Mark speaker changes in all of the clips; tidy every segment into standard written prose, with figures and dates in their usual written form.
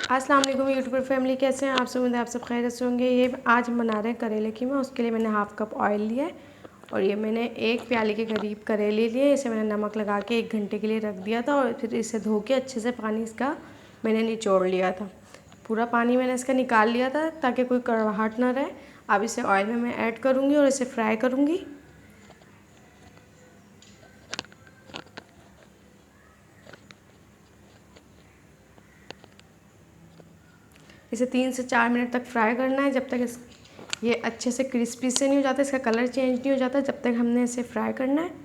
Speaker 1: अस्सलाम वालेकुम YouTuber family, कैसे हैं आप सब? उम्मीद है आप सब खैरियत से होंगे। ये आज हम बना रहे हैं करेले की मैं। उसके लिए मैंने हाफ़ कप ऑयल लिया है और ये मैंने 1 प्याली के करीब करेले लिए। इसे मैंने नमक लगा के 1 घंटे के लिए रख दिया था और फिर इसे धो के अच्छे से पानी इसका मैंने निचोड़ लिया था। पूरा पानी मैंने इसका निकाल लिया था ताकि कोई कड़वाहट ना रहे। अब इसे ऑयल में मैं ऐड करूँगी और इसे फ्राई करूँगी। इसे 3 से 4 मिनट तक फ्राई करना है, जब तक ये अच्छे से क्रिस्पी से नहीं हो जाता, इसका कलर चेंज नहीं हो जाता, जब तक हमने इसे फ्राई करना है।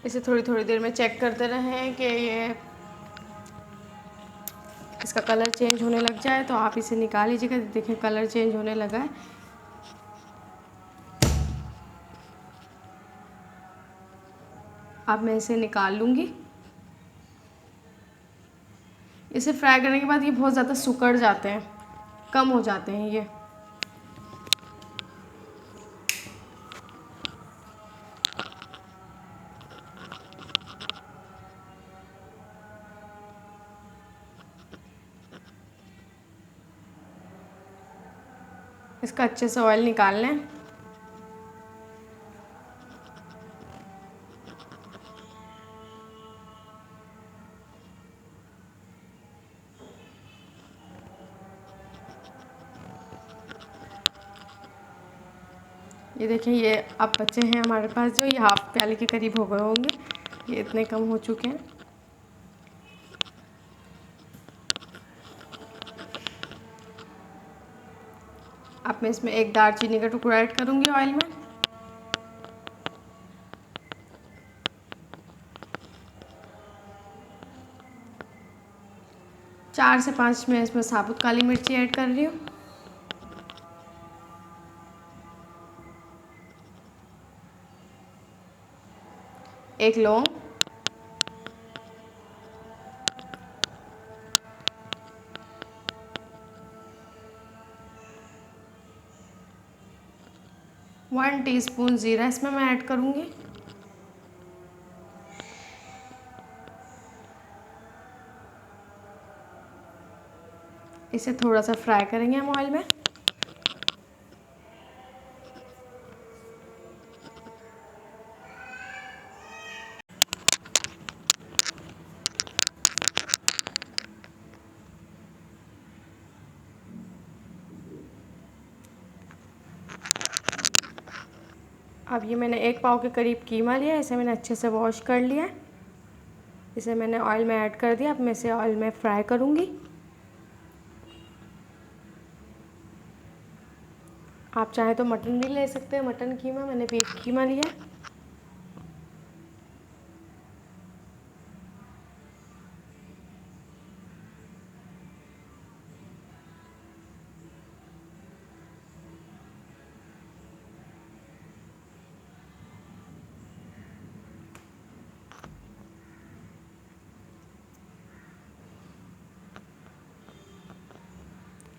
Speaker 1: इसे थोड़ी थोड़ी देर में चेक करते रहें कि ये इसका कलर चेंज होने लग जाए तो आप इसे निकाल लीजिएगा। देखिए कलर चेंज होने लगा है। अब मैं इसे निकाल लूँगी। इसे फ्राई करने के बाद ये बहुत ज़्यादा सिकुड़ जाते हैं, कम हो जाते हैं ये। इसका अच्छे से ऑयल निकाल लें। ये देखिए ये अब बचे हैं हमारे पास जो ये हाफ़ प्याली के करीब हो गए होंगे, ये इतने कम हो चुके हैं। अब मैं इसमें 1 दालचीनी का टुकड़ा ऐड करूँगी ऑयल में। चार से 5 मैं इसमें साबुत काली मिर्ची ऐड कर रही हूँ। एक लौंग, 1 टीस्पून ज़ीरा इसमें मैं ऐड करूँगी। इसे थोड़ा सा फ्राई करेंगे हम ऑयल में। अब ये मैंने 1 पाव के करीब कीमा लिया है, इसे मैंने अच्छे से वॉश कर लिया है। इसे मैंने ऑयल में ऐड कर दिया। अब मैं इसे ऑयल में फ्राई करूँगी। आप चाहें तो मटन भी ले सकते हैं, मटन कीमा, मैंने बीफ कीमा लिया है।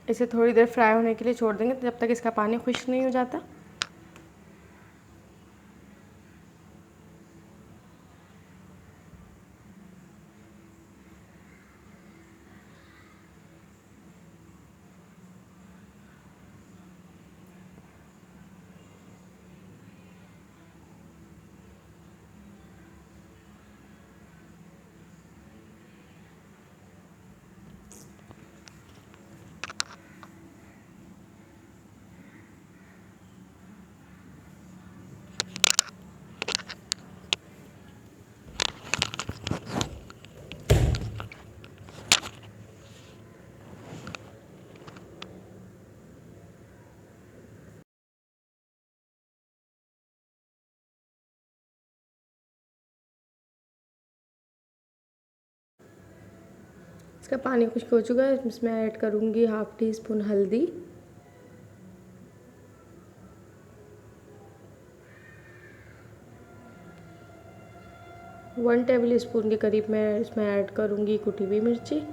Speaker 1: इसे थोड़ी देर फ्राई होने के लिए छोड़ देंगे जब तक इसका पानी खुश्क नहीं हो जाता। इसका पानी खुश्क हो चुका है, इसमें ऐड करूँगी 1/2 टीस्पून हल्दी, वन टेबल स्पून के करीब मैं इसमें ऐड करूँगी कुटी हुई मिर्ची,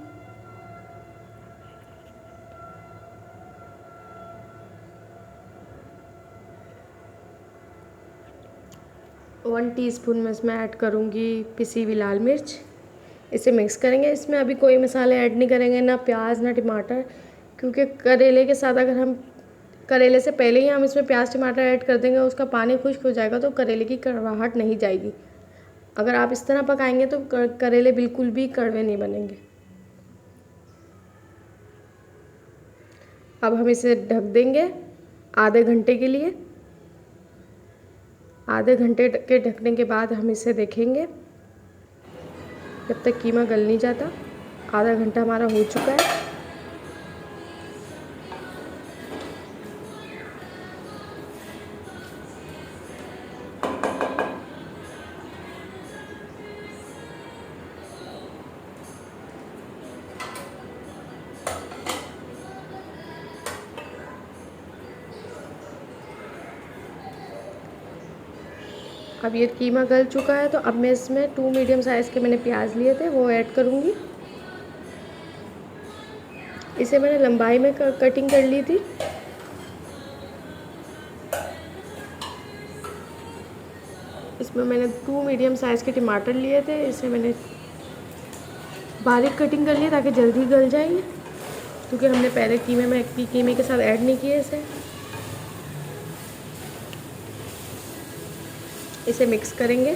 Speaker 1: वन टीस्पून में इसमें ऐड करूँगी पिसी हुई लाल मिर्च। इसे मिक्स करेंगे। इसमें अभी कोई मसाले ऐड नहीं करेंगे, ना प्याज ना टमाटर, क्योंकि करेले के साथ अगर हम करेले से पहले ही हम इसमें प्याज टमाटर ऐड कर देंगे, उसका पानी खुश्क हो जाएगा तो करेले की कड़वाहट नहीं जाएगी। अगर आप इस तरह पकाएंगे तो करेले बिल्कुल भी कड़वे नहीं बनेंगे। अब हम इसे ढक देंगे आधे घंटे के लिए। आधे घंटे के ढकने के बाद हम इसे देखेंगे, जब तक कीमा गल नहीं जाता। आधा घंटा हमारा हो चुका है। अब ये कीमा गल चुका है, तो अब मैं इसमें 2 मीडियम साइज़ के मैंने प्याज लिए थे वो ऐड करूँगी। इसे मैंने लंबाई में कटिंग कर ली थी। इसमें मैंने 2 मीडियम साइज़ के टमाटर लिए थे, इसे मैंने बारीक कटिंग कर लिया ताकि जल्दी गल जाएंगे, क्योंकि हमने पहले कीमे के साथ ऐड नहीं किए इसे। इसे मिक्स करेंगे।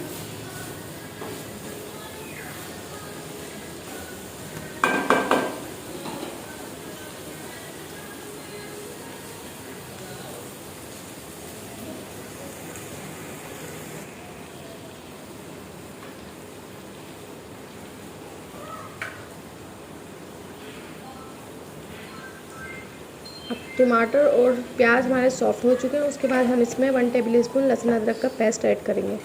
Speaker 1: अब टमाटर और प्याज हमारे सॉफ्ट हो चुके हैं। उसके बाद हम इसमें 1 टेबल स्पून लहसुन अदरक का पेस्ट ऐड करेंगे।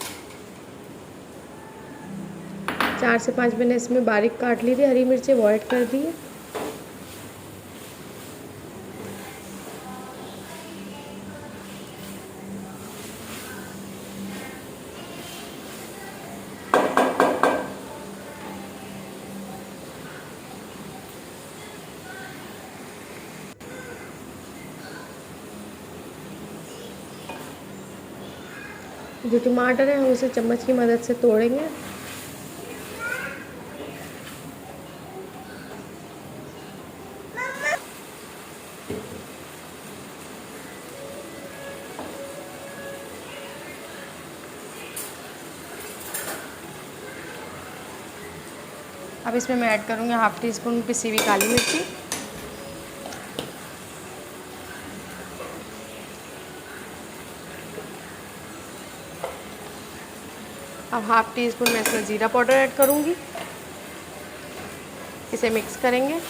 Speaker 1: 4 से 5 मैंने इसमें बारीक काट ली थी हरी मिर्चें, वो ऐड कर दी है। जो टमाटर है हम उसे चम्मच की मदद से तोड़ेंगे। अब इसमें मैं ऐड करूँगी 1/2 टीस्पून पिसी हुई काली मिर्ची, अब 1/2 टीस्पून मैं इसमें ज़ीरा पाउडर ऐड करूँगी। इसे मिक्स करेंगे। अब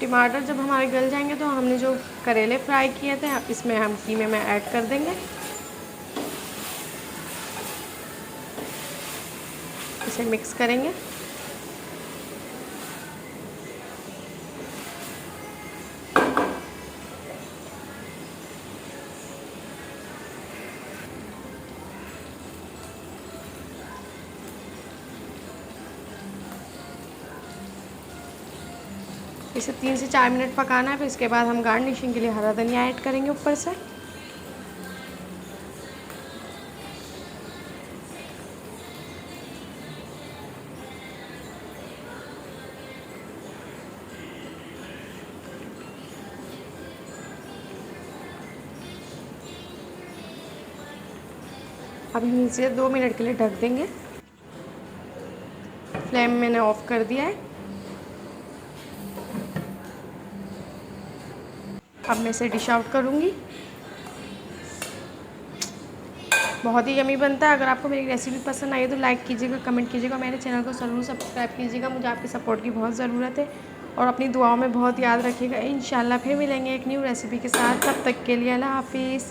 Speaker 1: टमाटर जब हमारे गल जाएंगे तो हमने जो करेले फ्राई किए थे इसमें हम कीमे में ऐड कर देंगे। इसे मिक्स करेंगे। इसे 3 से 4 मिनट पकाना है। फिर इसके बाद हम गार्निशिंग के लिए हरा धनिया ऐड करेंगे ऊपर से। अब हम इसे 2 मिनट के लिए ढक देंगे। फ्लेम मैंने ऑफ कर दिया है। अब मैं इसे डिश आउट करूँगी। बहुत ही यमी बनता है। अगर आपको मेरी रेसिपी पसंद आई तो लाइक कीजिएगा, कमेंट कीजिएगा, मेरे चैनल को ज़रूर सब्सक्राइब कीजिएगा। मुझे आपकी सपोर्ट की बहुत ज़रूरत है। और अपनी दुआओं में बहुत याद रखिएगा। इंशाल्लाह फिर मिलेंगे एक न्यू रेसिपी के साथ। तब तक के लिए अल्लाह हाफ़िज़।